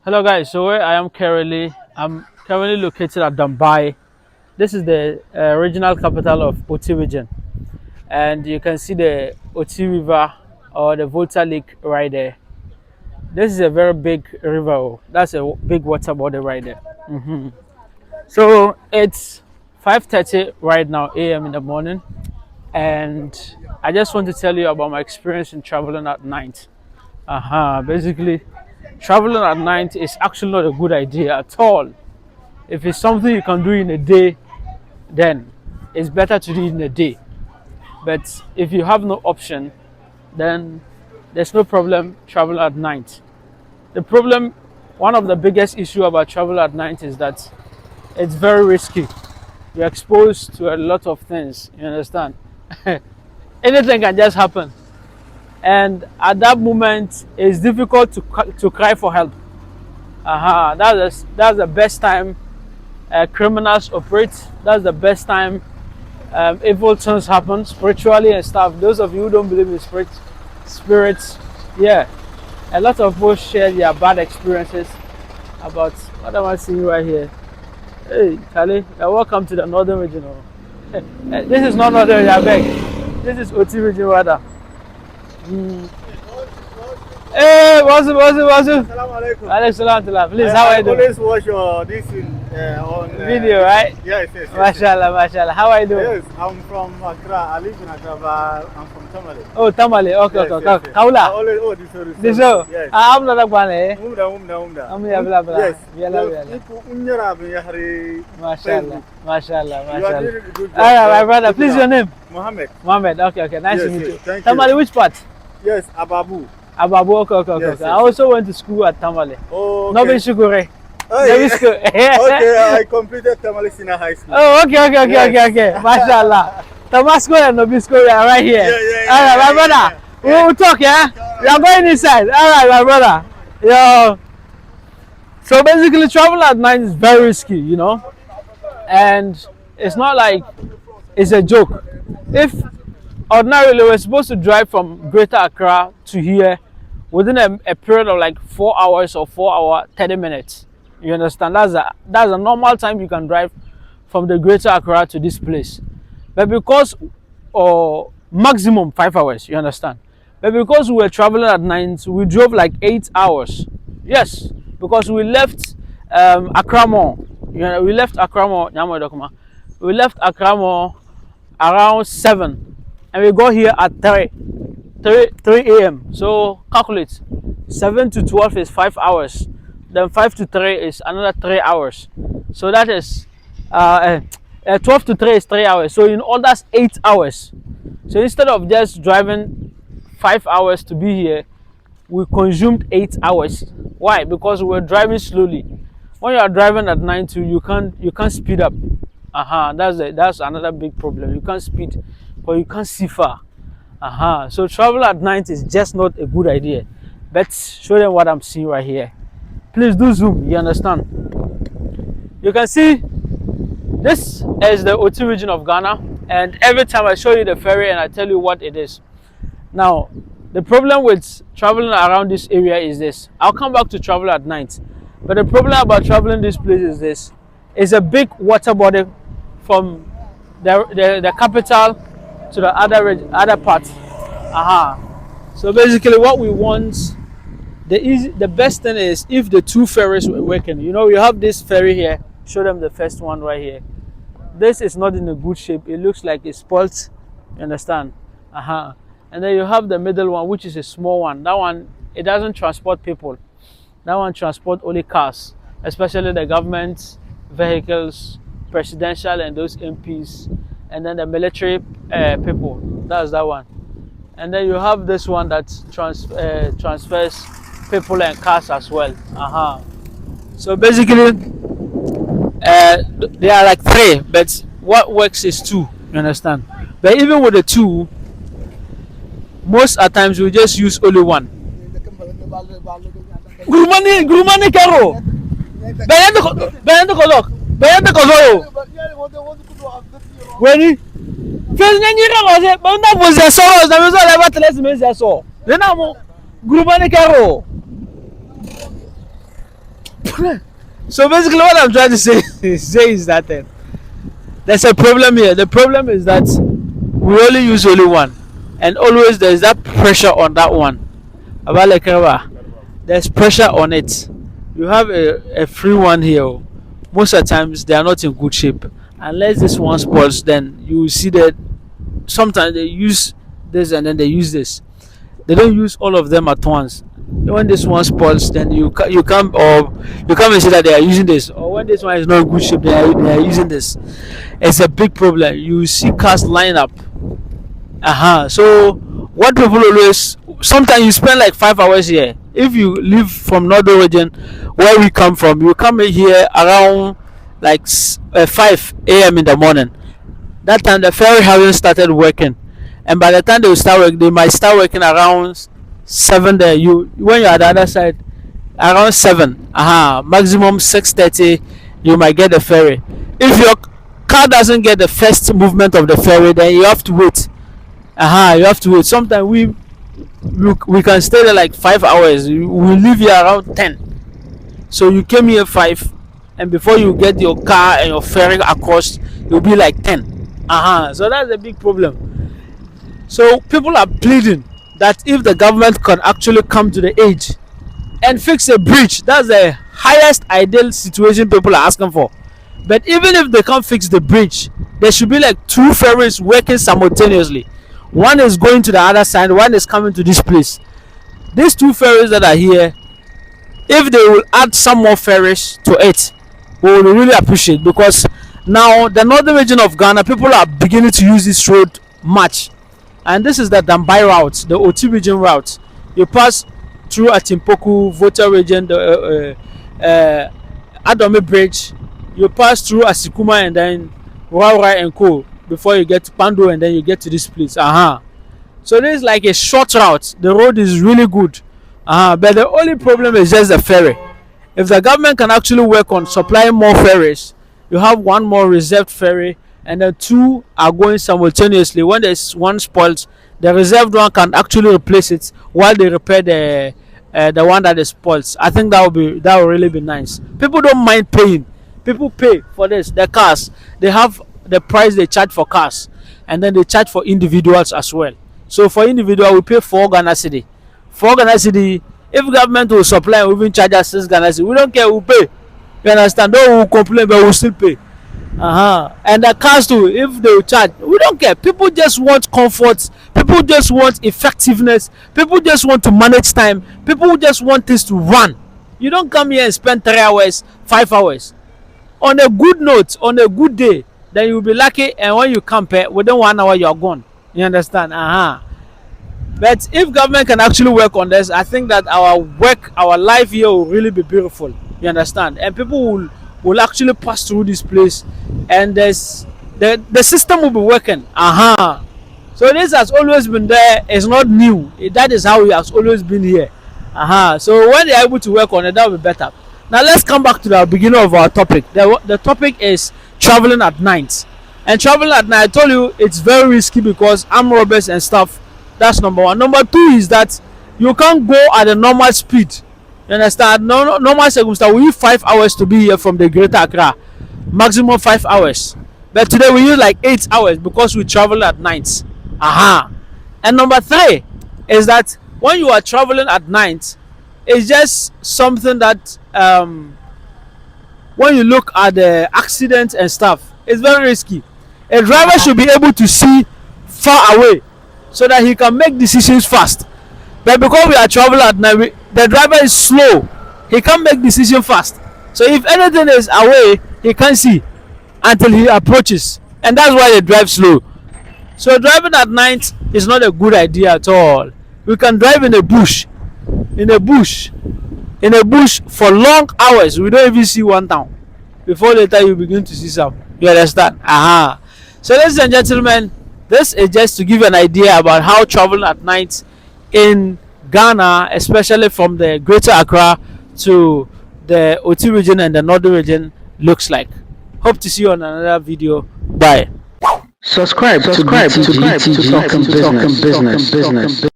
Hello guys, so where I am currently, I'm currently located at Dambai. This is the regional capital of Oti region, and you can see the Oti River or the Volta Lake right there. This is a very big river. That's a big water body right there. So it's 5:30 right now a.m. in the morning, and I just want to tell you about my experience in traveling at night. Basically, traveling at night is actually not a good idea at all. If it's something you can do in a day, then it's better to do it in a day. But if you have no option, then there's no problem traveling at night. The problem, one of the biggest issue about travel at night is that it's very risky. You're exposed to a lot of things. You understand? Anything can just happen, and at that moment, it's difficult to cry for help. That's the best time criminals operate. That's the best time evil things happen spiritually and stuff. Those of you who don't believe in spirits, yeah, a lot of people share their bad experiences about what am I seeing right here. Hey, Charlie, welcome to the northern region. This is not northern region, I beg. This is Oti region, rather. Hey, what's it? Assalamu alaikum. Alaikum. Please, how are you doing? Always watch your on Video, right? Yes. Mashallah. How are you doing? Yes, I'm from Accra. I live in Accra, but I'm from Tamale. Oh, Tamale. Okay. Yes. Kaula. Always, This show. Yes. I'm not a one, eh? Umda. Yes. Mashallah. You are doing a good job. All right, my brother. Please, your name? Mohammed. Okay. Nice to meet you. Thank Tamale, you. which part? Yes, Ababu. Ababu. Okay. Yes. I also went to school at Tamale. Oh, No, okay. Shukure. Okay, I completed Tamale Senior High School. Oh, okay. Mashallah. Tamasco and Nobisco are right here. Yeah. All right, my brother. We'll talk, yeah? We are going inside. All right, my brother. Yo. So basically, travel at night is very risky, and it's not like it's a joke. If ordinarily we're supposed to drive from Greater Accra to here within a period of like 4 hours or 4 hour 30 minutes. You understand? That's a normal time you can drive from the Greater Accra to this place. But because maximum 5 hours, you understand? But because we were traveling at night, we drove like 8 hours. Yes, because we left Accra Mall. We left Accra Mall. We left Accra Mall around 7, and we got here at 3 a.m. So calculate 7 to 12 is 5 hours. Then 5 to 3 is another 3 hours. So that is 12 to 3 is 3 hours. So in all that's 8 hours. So instead of just driving 5 hours to be here, we consumed 8 hours. Why? Because we were driving slowly. When you are driving at night too, you can't speed up. That's another big problem. You can't speed, but you can't see far. So travel at night is just not a good idea. But show them what I'm seeing right here. Please do zoom, you understand? You can see this is the Oti region of Ghana, and every time I show you the ferry and I tell you what it is. Now, the problem with traveling around this area is this. I'll come back to travel at night. But the problem about traveling this place is this. It's a big water body from the capital to the other part. So basically what we want, the best thing is if the two ferries were working. You have this ferry here. Show them the first one right here. This is not in a good shape. It looks like it's spoilt. You understand? And then you have the middle one, which is a small one. That one, it doesn't transport people. That one transport only cars, especially the government vehicles, presidential and those MPs, and then the military people. That's that one. And then you have this one that transfers people and cars as well. So basically, there are like 3, but what works is 2. You understand? But even with the 2, most at times we just use only 1. Gurumani karo. Bayante kozoro. Weni? Fez nyanyira ngoze, banda boze soro, na mezo leva teles mezi aso. Lena mo gurumani karo. So basically, what I'm trying to say is that there's a problem here. The problem is that we only use only one, and always there's that pressure on that one. Abalekera, there's pressure on it. You have a free one here. Most of the times they are not in good shape. Unless this one spoils, then you will see that sometimes they use this and then they use this. They don't use all of them at once. When this one spoils, then you come and say that they are using this, or when this one is not in good shape, they are using this. It's a big problem. You see cars line up. So what people always, sometimes you spend like 5 hours here. If you live from northern region where we come from, you come here around like 5 a.m. in the morning. That time the ferry haven't started working, and by the time they will start working, they might start working around 7 there. When you're at the other side, around 7, maximum 6:30, you might get the ferry. If your car doesn't get the first movement of the ferry, then you have to wait. You have to wait. Sometimes we can stay there like 5 hours. We leave here around 10. So you came here 5, and before you get your car and your ferry across, you'll be like 10. So that's a big problem. So people are pleading that if the government can actually come to the age and fix a bridge, that's the highest ideal situation people are asking for. But even if they can't fix the bridge, there should be like 2 ferries working simultaneously. One is going to the other side, one is coming to this place. These 2 ferries that are here, if they will add some more ferries to it, we will really appreciate, because now the northern region of Ghana, people are beginning to use this road much. And this is the Dambai route, the Oti region route. You pass through Atimpoku, Volta region, the Adome Bridge. You pass through Asikuma and then Waura and Co. before you get to Pando, and then you get to this place. So this is like a short route. The road is really good. But the only problem is just the ferry. If the government can actually work on supplying more ferries, you have one more reserved ferry, and then 2 are going simultaneously. When there's one spoils, the reserved one can actually replace it while they repair the one that is spoils. I think that will really be nice. People don't mind paying. People pay for this. The cars, they have the price they charge for cars, and then they charge for individuals as well. So for individual, we pay 4 Ghana cedi. 4 Ghana cedi. If government will supply and even charge us 6 Ghana cedi, we don't care. We pay. You understand? No, we will complain, but we will still pay. And the cars too, if they will charge, we don't care. People just want comfort. People just want effectiveness. People just want to manage time. People just want things to run. You don't come here and spend 3 hours, 5 hours. On a good note, on a good day, then you'll be lucky, and when you compare, within 1 hour you are gone. You understand? But if government can actually work on this, I think that our life here will really be beautiful. You understand? And people will actually pass through this place, and the system will be working. So this has always been there. It's not new. That is how it has always been here. So when they are able to work on it, that will be better. Now let's come back to the beginning of our topic. The topic is traveling at night. And traveling at night, I told you, it's very risky because armed robbers and stuff. That's number 1. Number 2 is that you can't go at a normal speed. You understand? Normal circumstance, we use 5 hours to be here from the Greater Accra. Maximum 5 hours. But today we use like 8 hours because we travel at night. And number 3 is that when you are traveling at night, it's just something that when you look at the accidents and stuff, it's very risky. A driver should be able to see far away so that he can make decisions fast. But because we are traveling at night, the driver is slow. He can't make decisions fast. So if anything is away, he can't see until he approaches. And that's why they drive slow. So driving at night is not a good idea at all. We can drive in a bush. In a bush for long hours. We don't even see one town. Before later you begin to see some. You understand? So ladies and gentlemen, this is just to give you an idea about how traveling at night in Ghana, especially from the Greater Accra to the Oti region and the Northern region, looks like. Hope to see you on another video. Bye. Subscribe to BTG Talking Business.